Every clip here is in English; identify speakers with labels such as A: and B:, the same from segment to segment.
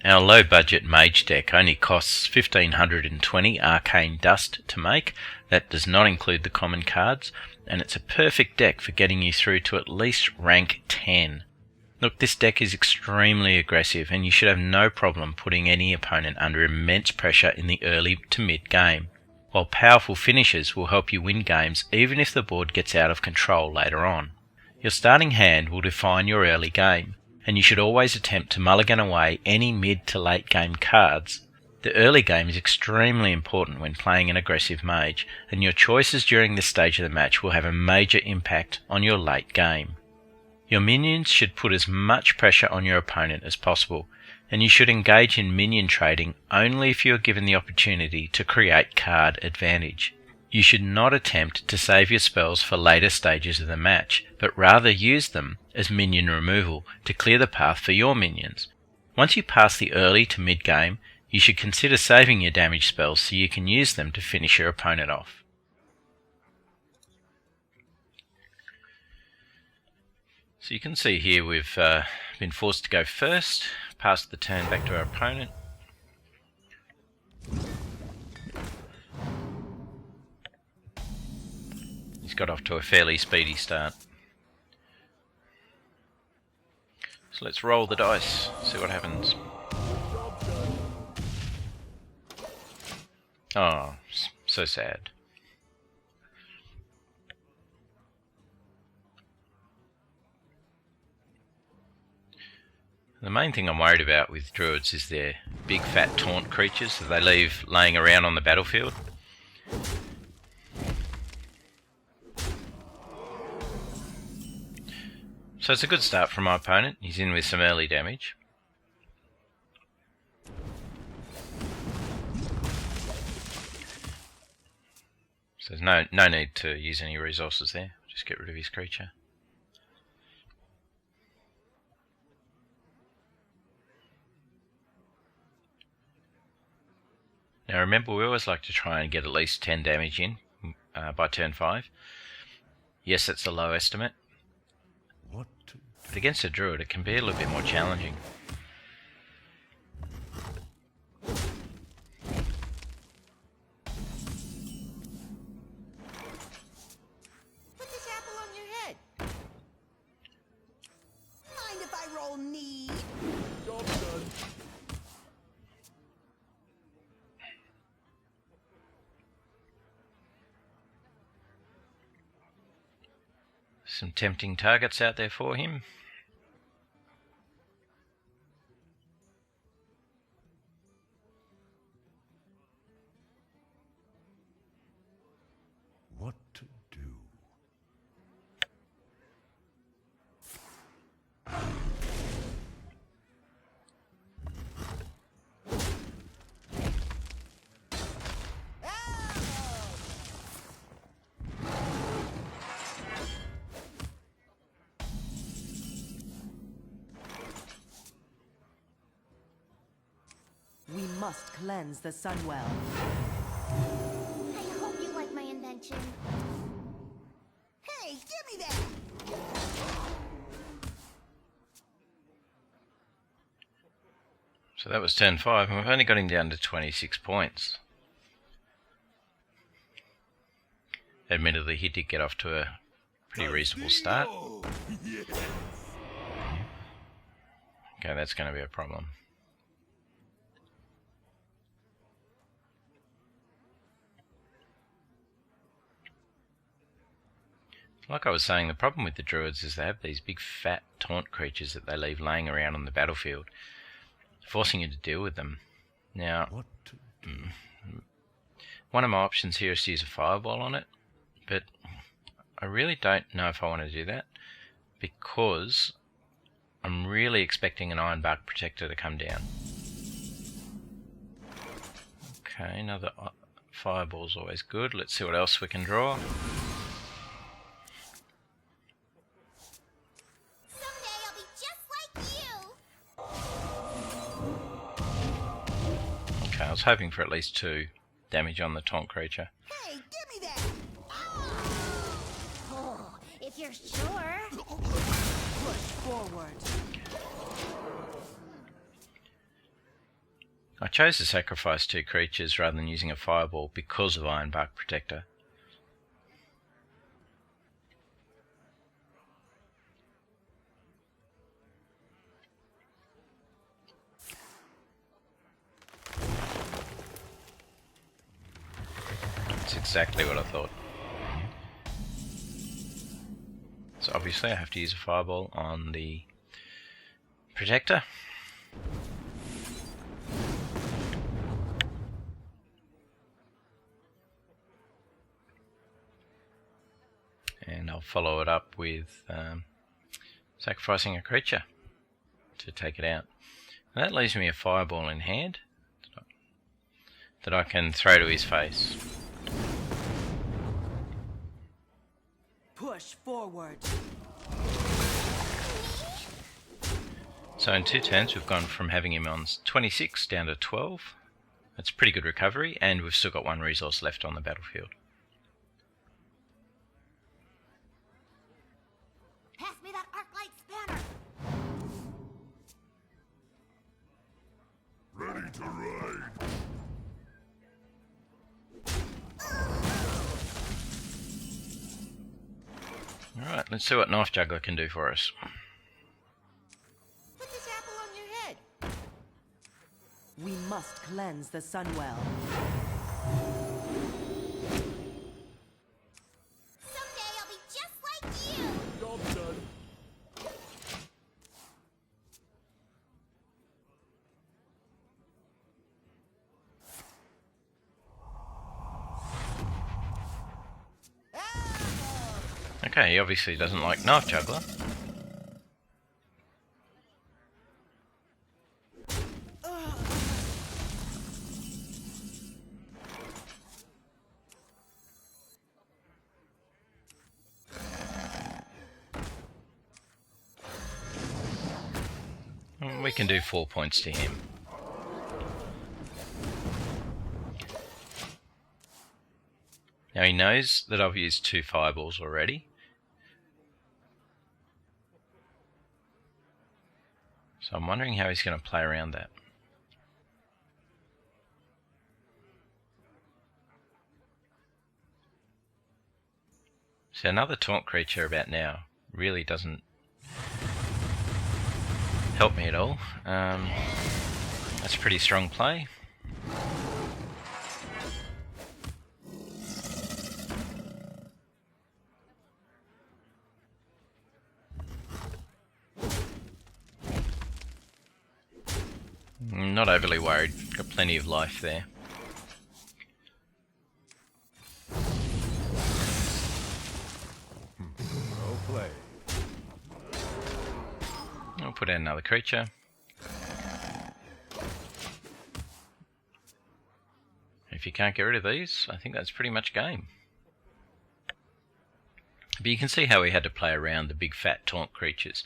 A: Our Low Budget Mage deck only costs 1520 Arcane Dust to make. That does not include the common cards, and it's a perfect deck for getting you through to at least rank 10. Look, this deck is extremely aggressive, and you should have no problem putting any opponent under immense pressure in the early to mid game, while powerful finishes will help you win games even if the board gets out of control later on. Your starting hand will define your early game, and you should always attempt to mulligan away any mid to late game cards. The early game is extremely important when playing an aggressive mage, and your choices during this stage of the match will have a major impact on your late game. Your minions should put as much pressure on your opponent as possible, and you should engage in minion trading only if you are given the opportunity to create card advantage. You should not attempt to save your spells for later stages of the match, but rather use them as minion removal to clear the path for your minions. Once you pass the early to mid game, you should consider saving your damage spells so you can use them to finish your opponent off. So you can see here we've been forced to go first, pass the turn back to our opponent. He's got off to a fairly speedy start. So let's roll the dice, see what happens. Oh, so sad. The main thing I'm worried about with druids is their big fat taunt creatures that they leave laying around on the battlefield. So it's a good start from my opponent. He's in with some early damage. So there's no need to use any resources there. Just get rid of his creature. Now remember, we always like to try and get at least 10 damage in by turn 5. Yes, that's a low estimate. But against a druid it can be a little bit more challenging.
B: Put this apple on your head. Mind if I roll knee?
C: Job done.
A: Some tempting targets out there for him.
C: What to do?
D: We must cleanse the Sunwell.
B: I hope you like my invention. Hey, give me that!
A: So that was turn 5, and we've only got him down to 26 points. Admittedly, he did get off to a pretty reasonable start. Okay, that's going to be a problem. Like I was saying, the problem with the druids is they have these big fat taunt creatures that they leave laying around on the battlefield, forcing you to deal with them. Now, one of my options here is to use a fireball on it, but I really don't know if I want to do that because I'm really expecting an Iron Bark Protector to come down. Okay, another fireball's always good. Let's see what else we can draw. Okay, I was hoping for at least 2 damage on the taunt creature.
B: Hey, give me that! Oh, if you're sure.
D: Push forward.
A: I chose to sacrifice 2 creatures rather than using a fireball because of Ironbark Protector. That's exactly what I thought. So obviously I have to use a fireball on the Protector. And I'll follow it up with sacrificing a creature to take it out. And that leaves me a fireball in hand that I can throw to his face.
D: Push forward.
A: So in 2 turns we've gone from having him on 26 down to 12. That's pretty good recovery, and we've still got 1 resource left on the battlefield.
B: Pass me that arc light spanner.
C: Ready to ride.
A: Alright, let's see what Knife Juggler can do for us.
B: Put this apple on your head.
D: We must cleanse the Sunwell.
B: Someday I'll be just like you.
C: Job done.
A: Okay, he obviously doesn't like Knife Juggler. We can do 4 points to him. Now he knows that I've used 2 fireballs already. So I'm wondering how he's going to play around that. So another taunt creature about now really doesn't help me at all. That's a pretty strong play. Not overly worried, got plenty of life there.
C: Well played.
A: I'll put in another creature. If you can't get rid of these, I think that's pretty much game. But you can see how we had to play around the big fat taunt creatures.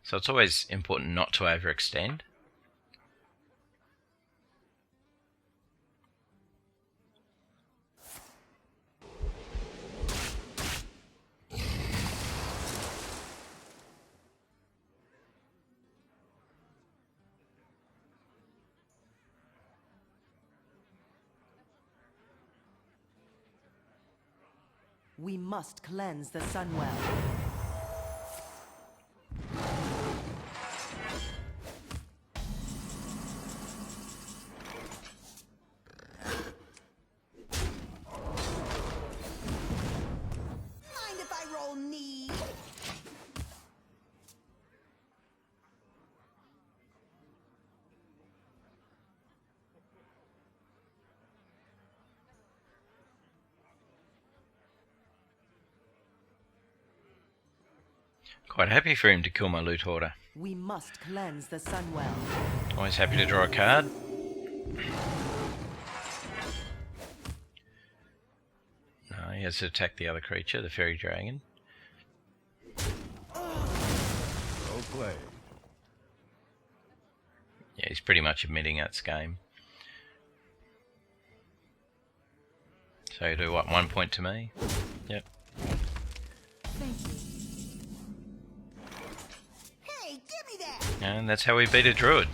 A: So it's always important not to overextend.
D: We must cleanse the Sunwell.
B: Mind if I roll knee?
A: Quite happy for him to kill my loot hoarder.
D: We must cleanse the Sunwell.
A: Always happy to draw a card. No, he has to attack the other creature, the fairy dragon.
C: Well played.
A: Yeah, he's pretty much admitting that's game. So you do what, 1 point to me? Yep.
D: Thank you.
B: Hey, give me that.
A: And that's how we beat a druid.